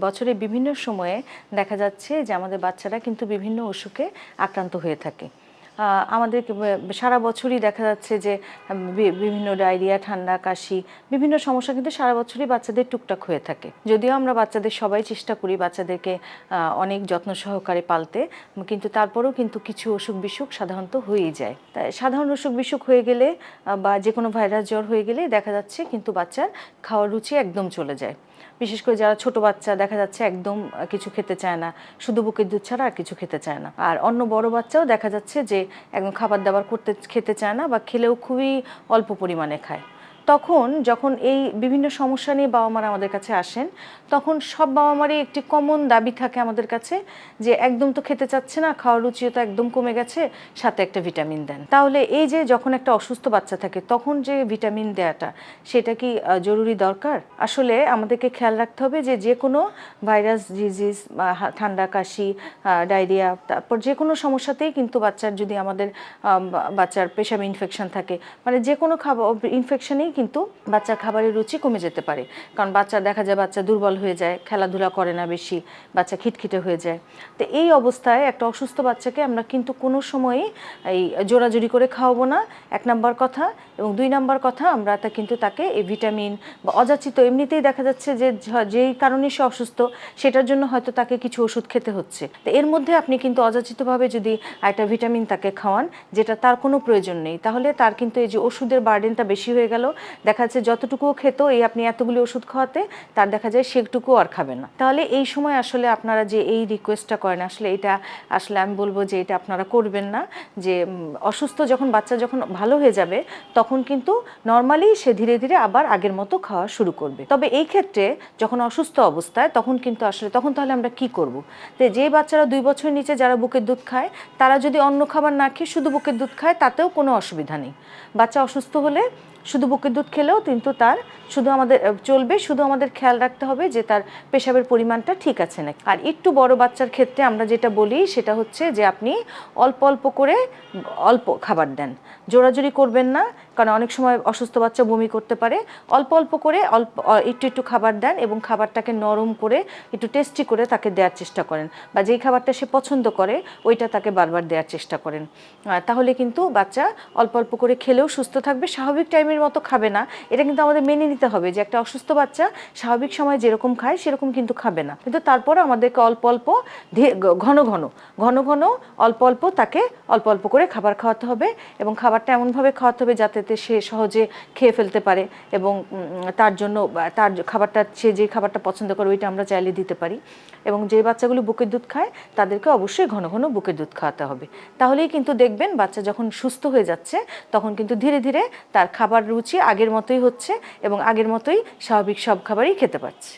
বছরে বিভিন্ন সময়ে দেখা যাচ্ছে যে আমাদের বাচ্চারা কিন্তু বিভিন্ন অসুখে আক্রান্ত হয়ে থাকে। আমাদের সারা বছরই দেখা যাচ্ছে যে বিভিন্ন ডায়রিয়া, ঠান্ডা, কাশি বিভিন্ন সমস্যা কিন্তু সারা বছরই বাচ্চাদের টুকটাক হয়ে থাকে। যদিও আমরা বাচ্চাদের সবাই চেষ্টা করি বাচ্চাদেরকে অনেক যত্ন সহকারে পালতে, কিন্তু তারপরেও কিন্তু কিছু অসুখ বিসুখ সাধারণত হয়েই যায়। তাই সাধারণ অসুখ বিসুখ হয়ে গেলে বা যে কোনো ভাইরাস জ্বর হয়ে গেলে দেখা যাচ্ছে কিন্তু বাচ্চার খাওয়ার রুচি একদম চলে যায়। বিশেষ করে যারা ছোট বাচ্চা দেখা যাচ্ছে একদম কিছু খেতে চায় না, শুধু বুকের দুধ ছাড়া আর কিছু খেতে চায় না। আর অন্য বড় বাচ্চাও দেখা যাচ্ছে যে একদম খাবার দাবার খেতে চায় না বা খেলেও খুবই অল্প পরিমাণে খায়। তখন যখন এই বিভিন্ন সমস্যা নিয়ে বাবা মারা আমাদের কাছে আসেন, তখন সব বাবা মারই একটি কমন দাবি থাকে আমাদের কাছে যে একদম তো খেতে চাচ্ছে না, খাওয়ার রুচিও তো একদম কমে গেছে, সাথে একটা ভিটামিন দেন। তাহলে এই যে যখন একটা অসুস্থ বাচ্চা থাকে তখন যে ভিটামিন দেওয়াটা সেটা কি জরুরি দরকার? আসলে আমাদেরকে খেয়াল রাখতে হবে যে যে কোনো ভাইরাস ডিজিজ, ঠান্ডা, কাশি, ডায়রিয়া, তারপর যে কোনো সমস্যাতেই কিন্তু বাচ্চার যদি আমাদের বাচ্চার পেশাব ইনফেকশন থাকে, মানে যে কোনো খাবার ইনফেকশনেই কিন্তু বাচ্চার খাবারের রুচি কমে যেতে পারে। কারণ বাচ্চা দেখা যায় বাচ্চা দুর্বল হয়ে যায়, খেলাধুলা করে না বেশি, বাচ্চা খিটখিটে হয়ে যায়। তো এই অবস্থায় একটা অসুস্থ বাচ্চাকে আমরা কিন্তু কোনো সময়ই এই জোরাজুরি করে খাওয়াবো না, এক নাম্বার কথা। এবং দুই নাম্বার কথা, আমরা কিন্তু তাকে এই ভিটামিন বা অযাচিত এমনিতেই দেখা যাচ্ছে যে যেই কারণে সে অসুস্থ সেটার জন্য হয়তো তাকে কিছু ওষুধ খেতে হচ্ছে। তো এর মধ্যে আপনি কিন্তু অযাচিতভাবে যদি একটা ভিটামিন তাকে খাওয়ান যেটা তার কোনো প্রয়োজন নেই, তাহলে তার কিন্তু এই যে ওষুধের বার্ডেনটা বেশি হয়ে গেল। দেখা যাচ্ছে যতটুকুও খেত এই আপনি এতগুলি ওষুধ খাওয়াতে তার দেখা যায় সেটুকুও আর খাবে না। তাহলে এই সময় আসলে আপনারা যে এই রিকোয়েস্টটা করেন, আসলে এটা আসলে আমি বলবো যে এটা আপনারা করবেন না। যে অসুস্থ যখন বাচ্চা যখন ভালো হয়ে যাবে তখন কিন্তু নর্মালি সে ধীরে ধীরে আবার আগের মতো খাওয়া শুরু করবে। তবে এই ক্ষেত্রে যখন অসুস্থ অবস্থায় তখন কিন্তু আসলে তখন তাহলে আমরা কি করব? তো যে বাচ্চারা 2 বছরের নিচে যারা বুকের দুধ খায় তারা যদি অন্য খাবার না খেয়ে শুধু বুকের দুধ খায় তাতেও কোনো অসুবিধা নেই। বাচ্চা অসুস্থ হলে শুধু বুকের দুধ খেলেও কিন্তু তার শুধু আমাদের চলবে, শুধু আমাদের খেয়াল রাখতে হবে যে তার পেশাবের পরিমাণটা ঠিক আছে নাকি। আর একটু বড় বাচ্চার ক্ষেত্রে আমরা যেটা বলি সেটা হচ্ছে যে আপনি অল্প অল্প করে অল্প খাবার দেন, জোরাজুরি করবেন না, কারণ অনেক সময় অসুস্থ বাচ্চা বমি করতে পারে। অল্প অল্প করে একটু একটু খাবার দেন এবং খাবারটাকে নরম করে একটু টেস্টি করে তাকে দেওয়ার চেষ্টা করেন, বা যেই খাবারটা সে পছন্দ করে ওইটা তাকে বারবার দেওয়ার চেষ্টা করেন। তাহলে কিন্তু বাচ্চা অল্প অল্প করে খেলেও সুস্থ থাকবে, স্বাভাবিক টাইমের মতো খাবে না। এটা কিন্তু আমাদের মেনে নিতে হবে যে একটা অসুস্থ বাচ্চা স্বাভাবিক সময় যেরকম খায় সেরকম কিন্তু খাবে না, কিন্তু তারপরে আমাদেরকে অল্প অল্প ঘন ঘন ঘন ঘন অল্প অল্প তাকে অল্প অল্প করে খাবার খাওয়াতে হবে এবং খাবারটা এমনভাবে খাওয়াতে হবে যাতে সে সহজে খেয়ে ফেলতে পারে এবং তার জন্য তার খাবারটা সে যে খাবারটা পছন্দ করে ওইটা আমরা চাইলে দিতে পারি। এবং যে বাচ্চাগুলো বুকের দুধ খায় তাদেরকে অবশ্যই ঘন ঘন বুকের দুধ খাওয়াতে হবে। তাহলেই কিন্তু দেখবেন বাচ্চা যখন সুস্থ হয়ে যাচ্ছে তখন কিন্তু ধীরে ধীরে তার খাবার রুচি আগের মতোই হচ্ছে এবং আগের মতোই স্বাভাবিক সব খাবারই খেতে পারছে।